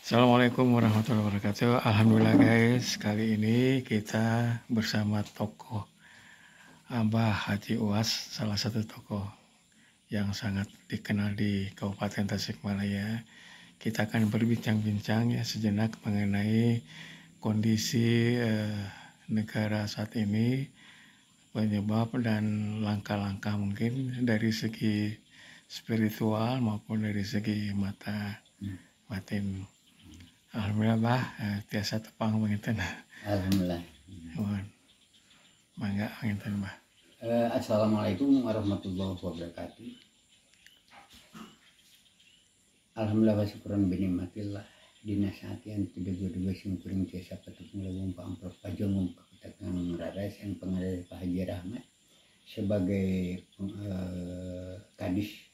Assalamualaikum warahmatullahi wabarakatuh. Alhamdulillah guys, kali ini kita bersama tokoh Abah Haji Uwas, salah satu tokoh yang sangat dikenal di Kabupaten Tasikmalaya. Kita akan berbincang-bincang ya sejenak mengenai kondisi negara saat ini, penyebab dan langkah-langkah mungkin dari segi spiritual maupun dari segi mata batin. Alhamdulillah bah, tiasa tepang penginten. Alhamdulillah. Mangga penginten bah. Assalamualaikum warahmatullahi wabarakatuh. Alhamdulillah wa syukuran binikmatillah. Dinasihatian tidak berdua singkuring tiasa petukung lewung pamprov pajongum pakutakang rarais yang pengadil Pak Haji Rahmat sebagai kadis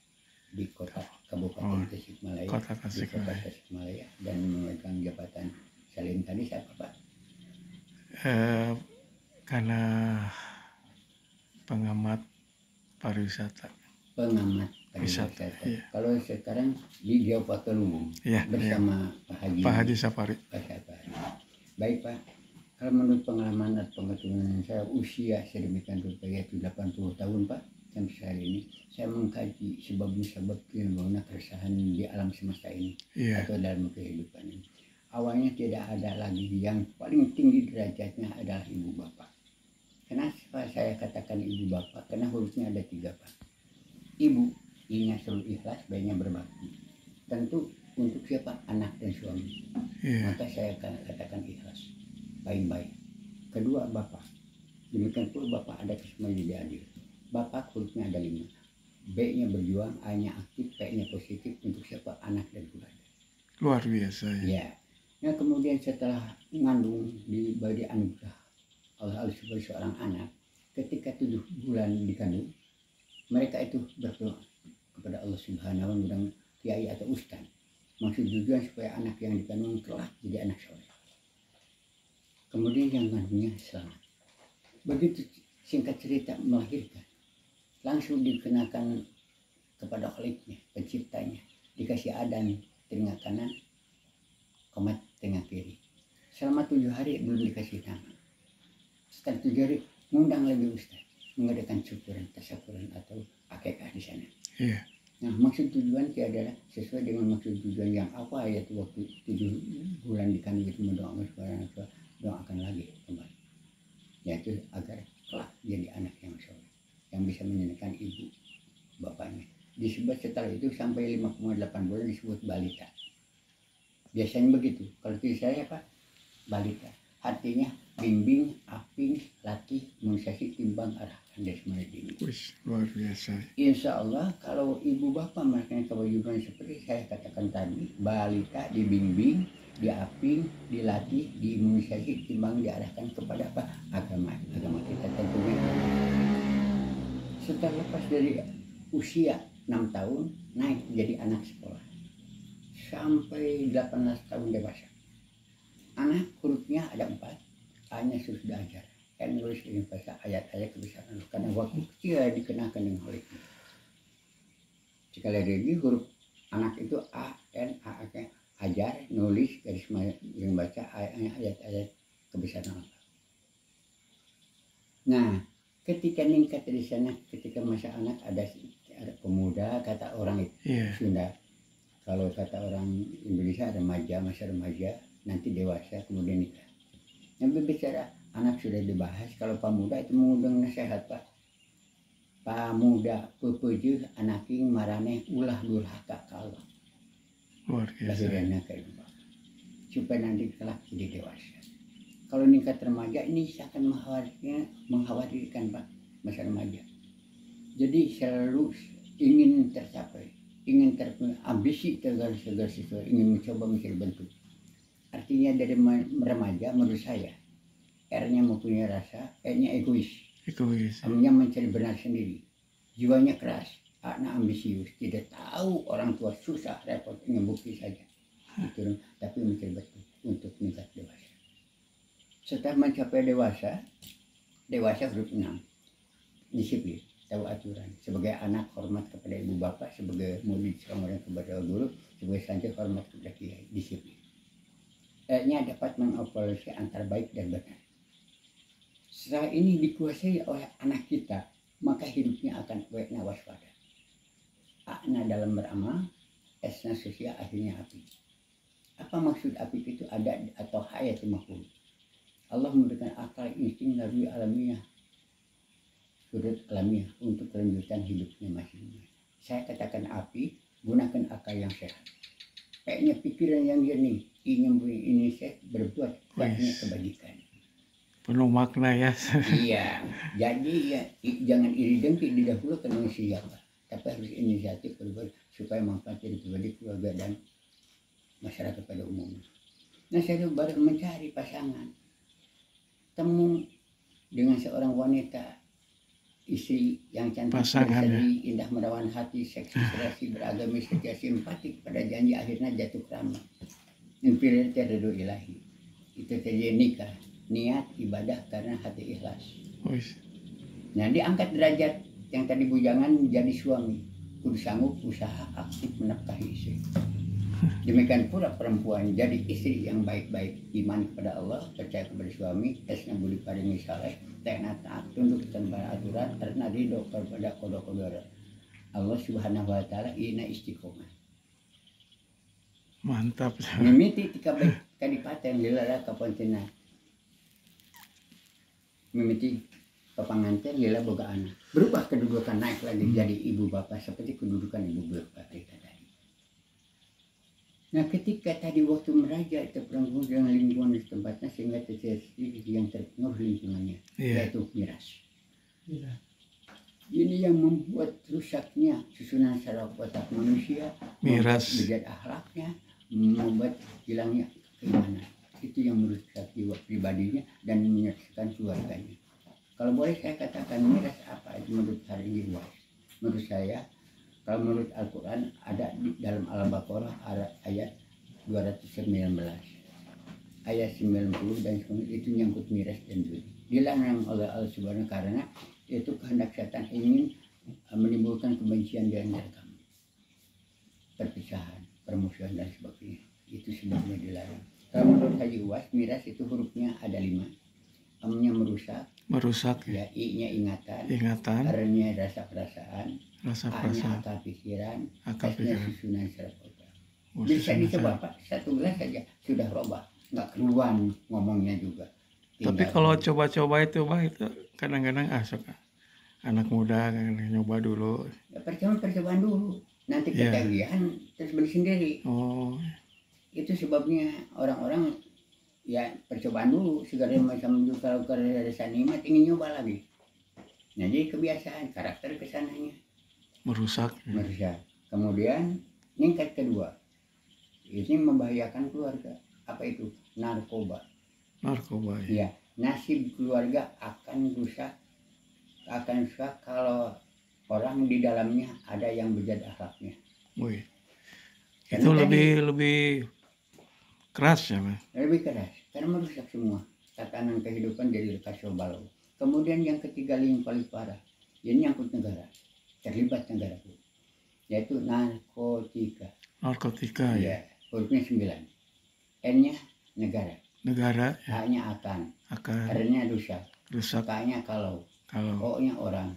di kota Kabupaten Tasikmalaya, Kota Tasikmalaya dan memegang jabatan salin kadis apa Pak? Karena pengamat pariwisata. Pengamat pariwisata. Iya. Kalau sekarang di Geopatologum Iya, bersama iya. Pak Haji Safari. Baik Pak, kalau menurut pengalaman atau pengetahuan saya usia sedemikian rupa yaitu 80 tahun Pak, sampai saat ini saya mengkaji sebab-sebab timbulnya keresahan di alam semesta ini atau dalam kehidupan ini. Awalnya tidak ada lagi yang paling tinggi derajatnya adalah ibu bapak. Kenapa saya katakan ibu bapak? Karena hurufnya ada 3 Pak. Ibu, I-nya selalu ikhlas, B-nya berbakti. Tentu untuk siapa? Anak dan suami. Maka saya akan katakan ikhlas, baik-baik. Kedua bapak, demikian pula bapak ada kesemua jadi adil. Bapak hurufnya ada 5. B-nya berjuang, A-nya aktif, P-nya positif untuk siapa? Anak dan keluarga. Luar biasa ya. Nah kemudian setelah mengandung diberi anugerah Allah sebagai seorang anak, ketika 7 bulan dikandung, mereka itu berdoa kepada Allah Subhanahu wa Ta'ala, kiai atau ustaz. Maksud tujuan supaya anak yang dikandung kelak jadi anak soleh. Kemudian yang kandungnya selamat. Begitu singkat cerita melahirkan, langsung dikenakan kepada Khaliknya, penciptanya, dikasih Adam telinga kanan, komat telinga kiri. Selama 7 hari belum dikasih nama. Setelah 7 hari ngundang lagi ustaz, mengadakan syukuran, tasyakuran atau akikah di sana. Nah maksud tujuan adalah sesuai dengan maksud tujuan yang apa yaitu waktu 7 bulan dikandung itu mendoakan seorang tua, doakan lagi kembali, yaitu agar kelak jadi anak yang soleh, yang bisa menyenangkan ibu bapaknya. Disebut setelah itu sampai 5,8 bulan disebut balita. Biasanya begitu. Kalau di saya Pak, balita. Artinya bimbing, aping, latih, imunisasi, timbang, arahkan dan semuanya ini. Luar biasa. Insya Allah kalau ibu bapak melakukan kewajiban seperti saya katakan tadi, balita dibimbing, diaping, dilatih, diimunisasi, timbang diarahkan kepada apa? Agama kita tentunya. Setelah lepas dari usia 6 tahun naik jadi anak sekolah sampai 18 tahun dewasa. Anak hurufnya ada 4, A-nya sudah ajar, N nulis dengan bahasa ayat-ayat kebesaran karena waktu kecil dikenakan dengan hurufnya. Sekali lagi huruf anak itu A, N, A, K, ajar, nulis garis yang baca ayat-ayat kebesaran Allah. Nah, ketika meningkat di sana, ketika masa anak ada pemuda kata orang itu Sunda. Kalau kata orang Indonesia remaja, masa remaja, nanti dewasa, kemudian nikah. Yang berbicara anak sudah dibahas, kalau pemuda itu mengundang nasihat Pak. Pemuda pepeje anaking marane ulah durhaka ke Allah. Luar biasa. Lahirnya kayak Pak. Supaya nanti kelak jadi dewasa. Kalau nikah remaja ini akan mengkhawatirkan Pak, masa remaja. Jadi selalu ingin tercapai, ingin terpenuhi ambisi segala sesuatu, ingin mencoba mencari bentuk. Artinya dari remaja menurut saya R-nya mempunyai rasa, E-nya egois. A-nya mencari benar sendiri, jiwanya keras, A-nya ambisius, tidak tahu orang tua susah repot, ingin bukti saja gitu, tapi mencari betul untuk meningkat dewasa. Setelah mencapai dewasa huruf 6, disiplin, tahu aturan. Sebagai anak hormat kepada ibu bapak, sebagai murid hormat kepada guru, sebagai santri hormat kepada kiai, disiplin. nya dapat mengoperasi antara baik dan benar. Setelah ini dikuasai oleh anak kita, maka hidupnya akan baiknya waspada. A-nya dalam beramal, S-nya sosial, akhirnya api. Apa maksud api itu? Ada atau hayat makhluk. Allah memberikan akal, insting, naluri alamiah, sudut alamiah untuk kelanjutan hidupnya masing-masing. Saya katakan api, gunakan akal yang sehat. Kayaknya pikiran yang jernih, ingin ini saya berbuat banyak kebajikan. Penuh makna ya. Iya, jadi ya jangan iri dengki didahulukan oleh siapa, tapi harus inisiatif berbuat supaya manfaat dari pribadi, keluarga dan masyarakat pada umumnya. Nah, saya baru mencari pasangan, temu dengan seorang wanita, istri yang cantik, berseri, indah menawan hati, seksi, serasi, beragama, setia, simpatik, pada janji akhirnya jatuh krama. Infilter ridho ilahi. Itu terjadi nikah, niat ibadah karena hati ikhlas. Nah, diangkat derajat yang tadi bujangan jadi suami, kudu sanggup usaha aktif menafkahi istri. Demikian pula perempuan jadi istri yang baik-baik, iman kepada Allah, percaya kepada suami, esna budi paringi saleh, taat tunduk tanpa aturan, karena ridho kepada qada Allah Subhanahu wa taala, ina istiqomah. Mantap. Mimiti tika baik kadipaten lila kapontina. Mimiti papanganten lila boga anak. Berubah kedudukan, naik lagi jadi ibu bapak seperti kedudukan ibu bapak kita tadi. Nah, ketika tadi waktu meraja itu perempuan dengan lingkungan di tempatnya sehingga terjadi yang terpengaruh lingkungannya, yaitu miras. Ini yang membuat rusaknya susunan saraf otak manusia, miras, bejat akhlaknya, membuat hilangnya keimanan. Itu yang merusak jiwa pribadinya dan menyakitkan keluarganya. Kalau boleh saya katakan miras apa itu menurut hari ini? Menurut saya, kalau menurut Al-Quran ada di dalam Al-Baqarah ayat 219, ayat 90 dan itu nyangkut miras dan judi. Dilarang oleh Allah Subhanahu karena itu kehendak setan ingin menimbulkan kebencian di antara kamu, perpisahan, permusuhan dan sebagainya. Itu sebabnya dilarang. Kalau menurut Haji Uwas, miras itu hurufnya ada 5. A-nya merusak ya, I-nya ingatan, R-nya rasa-perasaan, A-nya akal pikiran, S-nya susunan saraf otak. Bisa dicoba Pak, 1 gelas saja sudah robah, nggak keluar ngomongnya juga. Tapi kalau coba-coba itu Pak, itu kadang-kadang suka anak muda kan nyoba dulu. Ya, percobaan dulu, nanti ketagihan terus beli sendiri. Itu sebabnya orang-orang ya percobaan dulu, segala macam juga. Kalau kerasa nikmat ingin nyoba lagi. Nah, jadi kebiasaan karakter kesananya merusak. Kemudian tingkat kedua, ini membahayakan keluarga. Apa itu? Narkoba ya. Nasib keluarga akan rusak kalau orang di dalamnya ada yang bejat akhlaknya. Itu lebih keras ya Mas? Lebih keras karena merusak semua tatanan kehidupan dari kacau balau. Kemudian yang ketiga yang paling parah, ini nyangkut negara, terlibat negara, yaitu narkotika ya. Hurufnya 9, N-nya negara, A-nya akan, R-nya rusak, K-nya kalau, O-nya orang,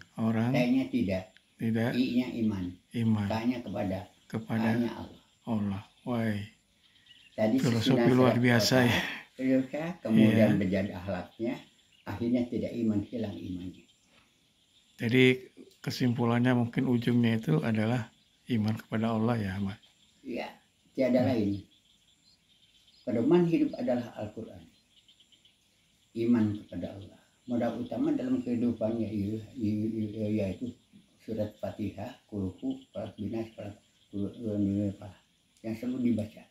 T-nya tidak, I-nya iman, K-nya kepada, A-nya Allah. Tadi filosofi luar biasa ya. Kemudian bejat akhlaknya, akhirnya tidak iman, hilang imannya. Jadi kesimpulannya mungkin ujungnya itu adalah iman kepada Allah ya Mas. Iya, tiada lain. Pedoman hidup adalah Al-Quran. Iman kepada Allah. Modal utama dalam kehidupannya yaitu surat Fatihah, Kulhu, Falaq Binas, yang selalu dibaca.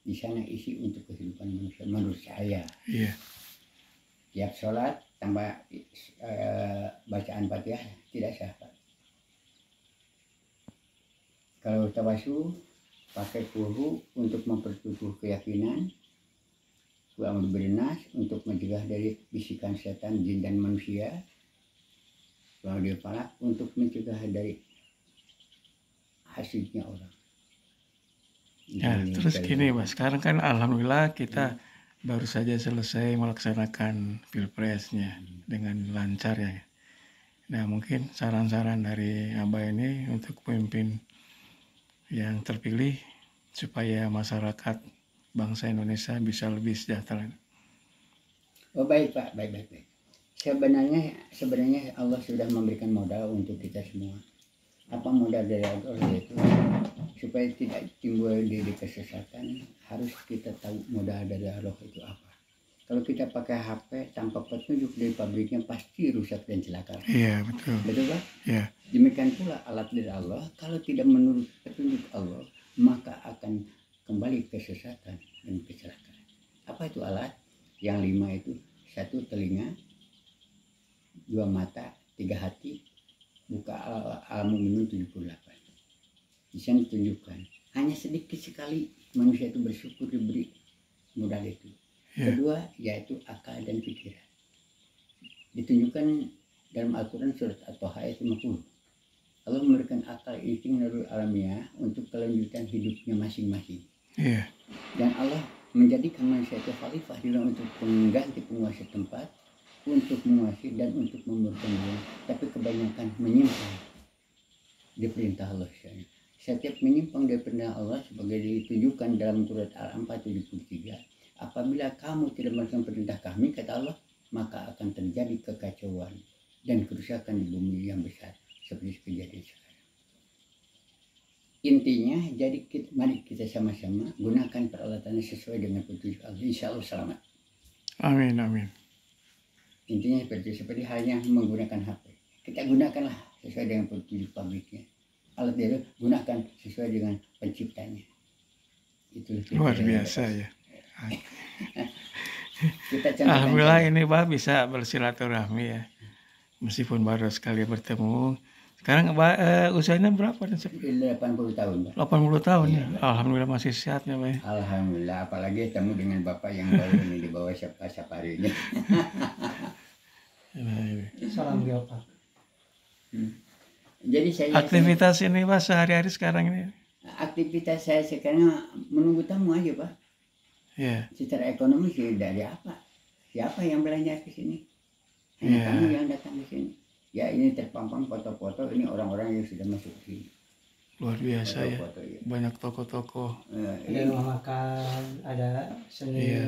Di sana isi untuk kehidupan manusia menurut saya. Tiap sholat tambah bacaan Fatihah tidak sah. Kalau tawasul pakai Kulhu untuk memperteguh keyakinan, Al Birnas untuk mencegah dari bisikan setan, jin dan manusia, lalu Falaq untuk mencegah dari hasidnya orang. Ya, Ini terus kalau- gini Mas, sekarang kan alhamdulillah kita baru saja selesai melaksanakan pilpresnya dengan lancar ya. Nah, mungkin saran-saran dari Abah ini untuk pemimpin yang terpilih supaya masyarakat bangsa Indonesia bisa lebih sejahtera. Oh baik Pak, baik. Sebenarnya Allah sudah memberikan modal untuk kita semua. Apa modal dari Allah yaitu supaya tidak timbul di kesesatan, harus kita tahu modal dari Allah itu apa. Kalau kita pakai HP tanpa petunjuk dari pabriknya pasti rusak dan celaka. Iya, betul. Betul Pak? Ya, Demikian pula alat dari Allah, kalau tidak menurut petunjuk Allah, maka akan kembali kesesatan dan kecelakaan. Apa itu alat? Yang 5 itu 1 telinga, 2 mata, 3 hati, buka Al-Mu'minun 78. Di sana ditunjukkan hanya sedikit sekali manusia itu bersyukur diberi modal itu. ya, Kedua yaitu akal dan pikiran. Ditunjukkan dalam Al-Quran surat At-Taha ayat 50. Allah memberikan akal insting nurul alamiah untuk kelanjutan hidupnya masing-masing. iya, Dan Allah menjadikan manusia itu khalifah untuk mengganti penguasa tempat, untuk menguasai dan untuk memberikan dunia. Tapi kebanyakan menyimpang di perintah Allah. Setiap menyimpang dari perintah Allah sebagai ditunjukkan dalam surat Al-Anfal 73. Apabila kamu tidak melakukan perintah kami, kata Allah, maka akan terjadi kekacauan dan kerusakan di bumi yang besar seperti kejadian sekarang. Intinya, jadi mari kita sama-sama gunakan peralatannya sesuai dengan petunjuk Allah. Insya Allah selamat. amin, amin. Intinya seperti halnya menggunakan HP. Kita gunakanlah sesuai dengan petunjuk pabriknya. Alat dia gunakan sesuai dengan penciptanya. Itu Luar biasa ya. Kita contohkan Alhamdulillah ini Pak bisa bersilaturahmi ya. Meskipun baru sekali bertemu. Sekarang usianya berapa? 80 tahun, Pak. 80 tahun ya. Alhamdulillah masih sehat ya Pak. Ya. Alhamdulillah, apalagi temu dengan Bapak yang baru ini di bawah saparinya. Salam Pak. Jadi saya Aktivitas ini Pak sehari-hari sekarang ini. aktivitas saya sekarang menunggu tamu aja Pak. Ya, Secara ekonomi sih dari apa? Siapa yang belanja ke sini? Hanya Ya. kamu yang datang ke sini. Ya ini terpampang foto-foto ini orang-orang yang sudah masuk ke sini. luar biasa ya. Foto-foto ya. Banyak toko-toko. Ada Ini rumah makan, ada seni, Iya.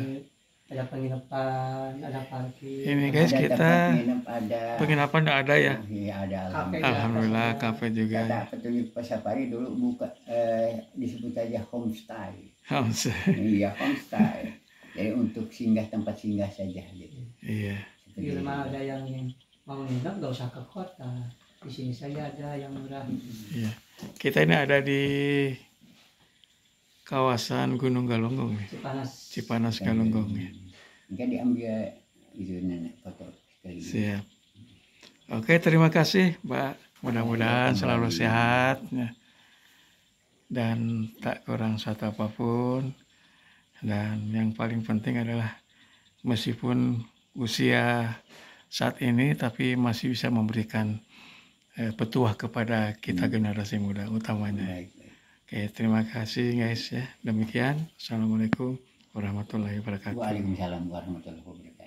ada penginapan, ada parkir. Ini guys ada kita tempat nginep, ada. penginapan ada ya. Iya ada. Kafe. Alhamdulillah kafe juga. Kata petunjuk Pak Sapari dulu buka disebut aja homestay. Hamzah. Iya homestay. Jadi untuk tempat singgah saja gitu. Iya. Di rumah ada yang mau nginep nggak usah ke kota. Di sini saja ada yang murah. Iya. Kita ini ada di kawasan Gunung Galunggung nih. Cipanas Galunggung ya. Enggak diambil itu nenek foto sekali. Siap. Oke, terima kasih, Mbak. Mudah-mudahan selalu sehat ya. Dan tak kurang satu apapun. Dan yang paling penting adalah meskipun usia saat ini tapi masih bisa memberikan petuah kepada kita generasi muda utamanya. Baik. Oke, terima kasih guys ya. Demikian. Assalamualaikum warahmatullahi wabarakatuh. Waalaikumsalam warahmatullahi wabarakatuh.